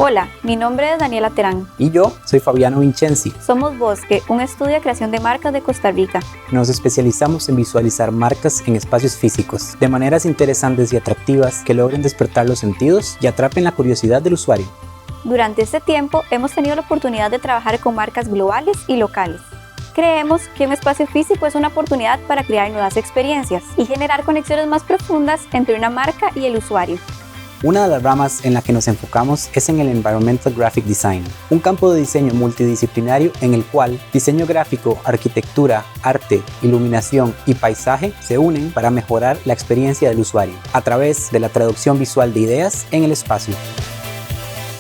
Hola, mi nombre es Daniela Terán. Y yo soy Fabiano Vincenzi. Somos Bosque, un estudio de creación de marcas de Costa Rica. Nos especializamos en visualizar marcas en espacios físicos, de maneras interesantes y atractivas que logren despertar los sentidos y atrapen la curiosidad del usuario. Durante este tiempo hemos tenido la oportunidad de trabajar con marcas globales y locales. Creemos que un espacio físico es una oportunidad para crear nuevas experiencias y generar conexiones más profundas entre una marca y el usuario. Una de las ramas en la que nos enfocamos es en el Environmental Graphic Design, un campo de diseño multidisciplinario en el cual diseño gráfico, arquitectura, arte, iluminación y paisaje se unen para mejorar la experiencia del usuario a través de la traducción visual de ideas en el espacio.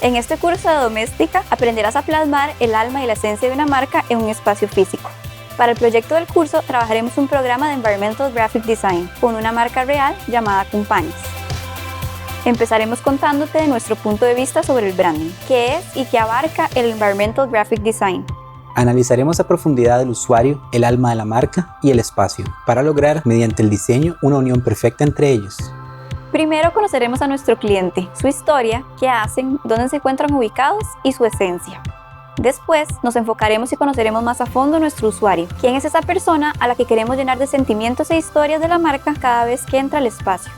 En este curso de doméstica aprenderás a plasmar el alma y la esencia de una marca en un espacio físico. Para el proyecto del curso trabajaremos un programa de Environmental Graphic Design con una marca real llamada Companies. Empezaremos contándote de nuestro punto de vista sobre el branding, qué es y qué abarca el Environmental Graphic Design. Analizaremos a profundidad el usuario, el alma de la marca y el espacio, para lograr, mediante el diseño, una unión perfecta entre ellos. Primero conoceremos a nuestro cliente, su historia, qué hacen, dónde se encuentran ubicados y su esencia. Después nos enfocaremos y conoceremos más a fondo a nuestro usuario, quién es esa persona a la que queremos llenar de sentimientos e historias de la marca cada vez que entra al espacio.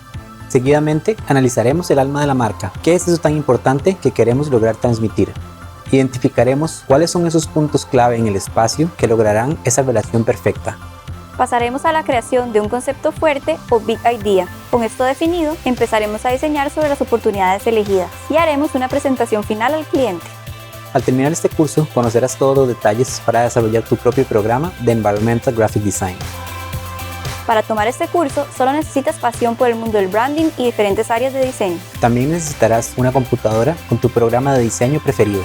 Seguidamente, analizaremos el alma de la marca, qué es eso tan importante que queremos lograr transmitir. Identificaremos cuáles son esos puntos clave en el espacio que lograrán esa relación perfecta. Pasaremos a la creación de un concepto fuerte o Big Idea. Con esto definido, empezaremos a diseñar sobre las oportunidades elegidas y haremos una presentación final al cliente. Al terminar este curso, conocerás todos los detalles para desarrollar tu propio programa de Environmental Graphic Design. Para tomar este curso, solo necesitas pasión por el mundo del branding y diferentes áreas de diseño. También necesitarás una computadora con tu programa de diseño preferido.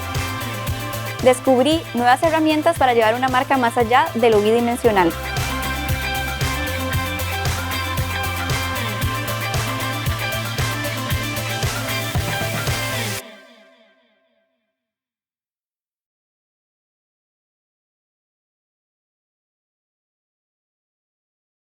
Descubrí nuevas herramientas para llevar una marca más allá de lo bidimensional.